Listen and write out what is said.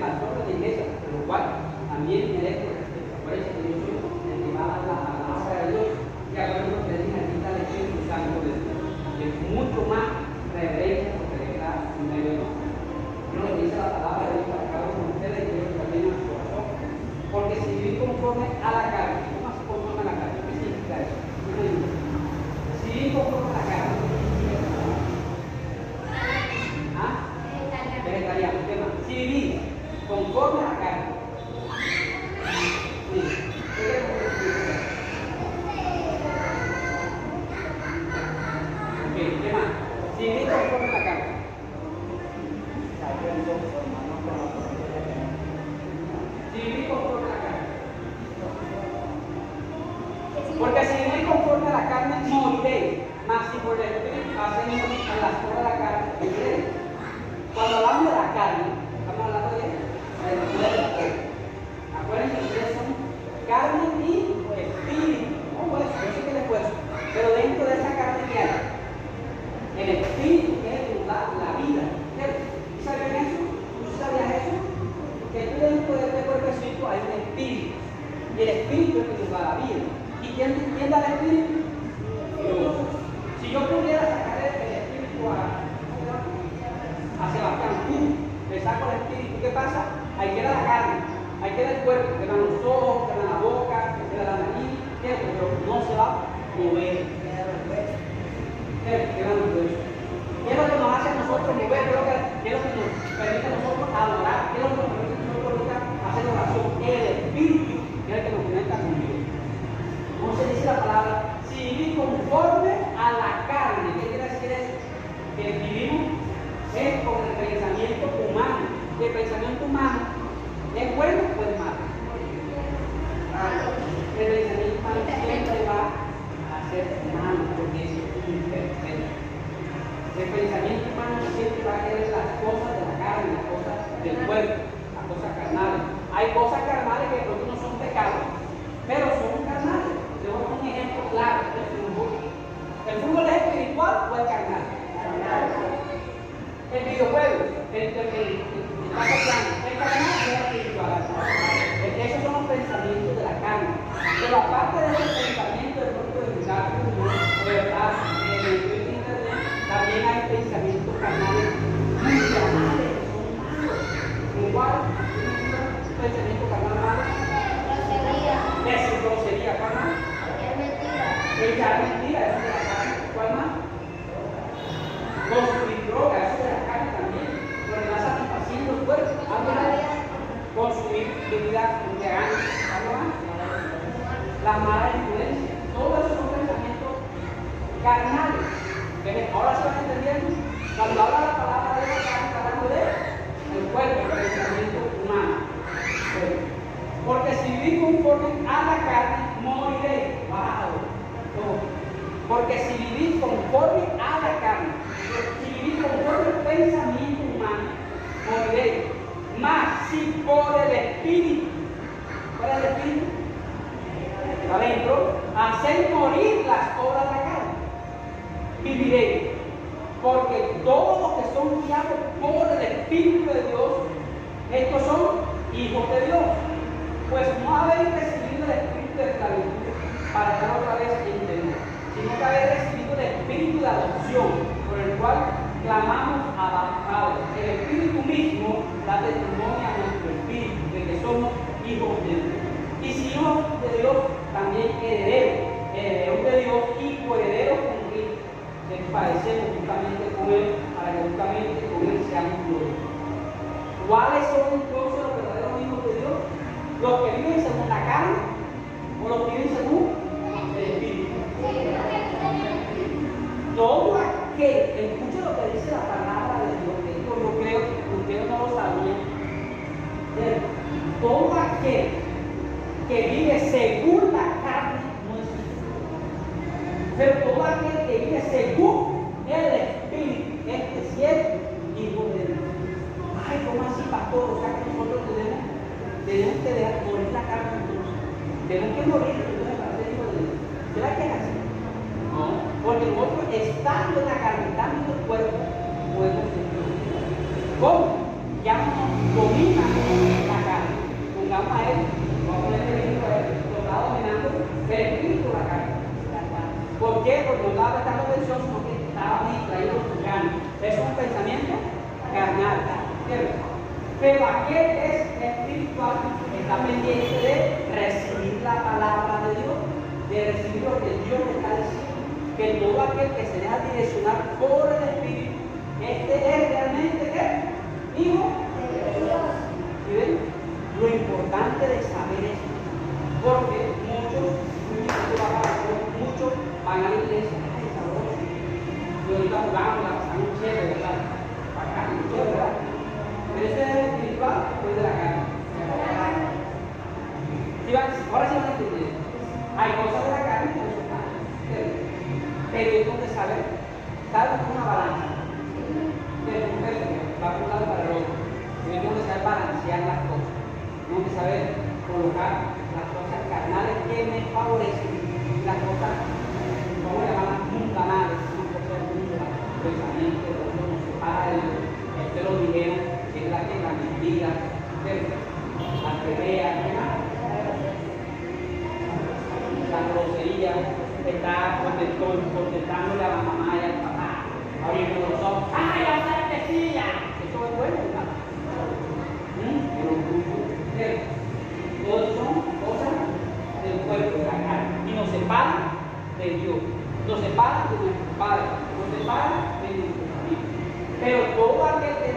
las obras de la iglesia, por lo cual también merezco respeto. Acuérdense que yo soy el que va a dar la obra de Dios, y acuérdense que les dije ahorita el Espíritu Santo de Dios. Es mucho más reverencia porque le queda un medio de nosotros. No lo dice la palabra de Dios para cada uno de ustedes y Dios también en su corazón. Porque si vivir conforme a la carne, ¿cómo se conforme a la carne? ¿Qué significa eso? Si vivir conforme a la carne, vegetariano, ¿qué más? Si vivir conforme a la carne, sí. ¿Qué más? Si vivir conforme a la carne. Si vivir conforme a la carne. Porque si vivir conforme a la carne, moriréis. Mas si por el Espíritu hacemos a las cosas de la carne, viviréis. Cuando hablamos de la carne, estamos hablando de del cuerpo. Acuérdense que ustedes son carne y espíritu. No hueso, yo sé que es hueso. Pero dentro de esa carne que hay, el espíritu que es la vida. ¿Sabían eso? ¿Tú sabías eso? Que tú dentro de este cuerpecito hay un espíritu. Y el espíritu es el que nos da la vida. ¿Y quién da el espíritu? Dios. Si yo pudiera sacar el espíritu a Sebastián, le saco el espíritu, ¿qué pasa? Ahí queda la carne, ahí queda el cuerpo, quedan los ojos, queda la boca, queda la nariz, pero no se va a mover. Quedan los huesos. ¿Qué es lo que nos hace a nosotros mover? ¿Qué es lo que nos permite a nosotros adorar? ¿Qué es lo que nos permite a nosotros hacer oración? El espíritu, que es el que nos conecta con Dios. ¿Cómo se dice la palabra? Si vivir conforme a la carne, ¿qué quiere decir eso? Que vivimos es con el pensamiento humano. Y el pensamiento humano es bueno o es malo. El pensamiento humano siempre va a ser malo porque es imperfecto. El pensamiento humano siempre va a querer las cosas de la carne, las cosas del cuerpo, las cosas carnales. Hay cosas carnales que de pronto no son pecados, pero son carnales. Te voy a poner un ejemplo claro del fútbol. ¿El fútbol es espiritual o es carnal? El videojuego, el carnal es espiritual. Esos son los pensamientos de la carne. Pero aparte de ese pensamiento del propio de lugar, de verdad, también hay pensamientos carnales muy carnales, que son malos. Igual, un pensamiento carnal malo. Es grosería, ¿cuál más? Echar mentira, eso de la carne. ¿Cuál más? Consumir droga, eso de la carne también. Lo que va satisfaciendo el cuerpo. ¿Algo más? Consumir bebidas embriagantes. ¿Algo más? Las malas influencias. Todo eso son pensamientos carnales. Ahora se van entendiendo. Cuando habla la palabra de la carne, está hablando de el cuerpo, el pensamiento humano. Porque si vivís conforme a la carne, moriréis. ¡Wow! Porque si vivís conforme a la carne, si vivís conforme al pensamiento humano, moriréis. Mas si por el Espíritu, ¿cuál es el Espíritu? Adentro, hacéis morir las obras de la carne, viviréis. Porque todos los que son guiados por el Espíritu de Dios, estos son hijos de Dios. Pues no habéis recibido el espíritu de esclavitud para estar otra vez en temor, sino que habéis recibido el espíritu de adopción, por el cual clamamos a Padre. El Espíritu mismo da testimonio a nuestro espíritu de que somos hijos de Dios. Y si hijos de Dios, también herederos de Dios y coherederos con Cristo, que padecemos justamente con Él, para que justamente con Él seamos gloriosos. ¿Cuáles son entonces los verdaderos hijos de Dios? ¿Los que viven según la carne o los que viven según el Espíritu? Todo aquel, escuche lo que dice la palabra de Dios, que yo creo que ustedes no lo sabían. Todo aquel que vive según la carne no es hijo. Pero todo aquel que vive según el Espíritu, este sí es hijo de Dios. Ay, ¿cómo así, pastor? O sea que nosotros tenemos que dejar morir la carne. Tenemos que morir para ser hijos de Dios. ¿Será que es así? No. Porque nosotros, estando en la carne, estando en el cuerpo, podemos ser hijos de Dios. ¿Cómo? ya no domina la carne. Pongamos a él, vamos a poner el ejemplo a él, lo está dominando el espíritu de la carne. ¿Por qué? Porque no estaba prestando atención, sino que estaba distraído por su carne. Eso es un pensamiento carnal, ¿cierto? Pero aquel que es espiritual está pendiente de recibir la palabra de Dios, de recibir lo que Dios le está diciendo. Que todo aquel que se deja direccionar por el Espíritu, este es realmente ¿qué? Hijo de Dios. ¿Sí ven? Lo importante de saber esto, porque muchos van a la iglesia, ay, sabroso. Y ahorita jugamos, la pasamos chévere, ¿verdad? Bacán, chévere, ¿verdad? Pero ese es espiritual, pues de la carne. Ahora sí van a entender. Hay cosas de la carne que no son malas. Pero es donde saber una balanza. Pero un peso va por un lado para el otro. Tenemos que saber balancear las cosas. Tenemos que saber colocar las cosas carnales que me favorecen y las cosas, vamos a llamarlas mundanales, son cosas mundanas, pensamientos, no se para de Dios. Este lo dijeron, que es la mentira, la pelea, la grosería, está contestándole a la mamá y al papá, abriendo los ojos, ¡ay, la santecilla! Eso es bueno, ¿verdad? Pero todos son cosas del cuerpo, de la carne, y nos separan de Dios, nos separan de nuestro Padre, nos separan de nuestro familia. Pero todo aquel que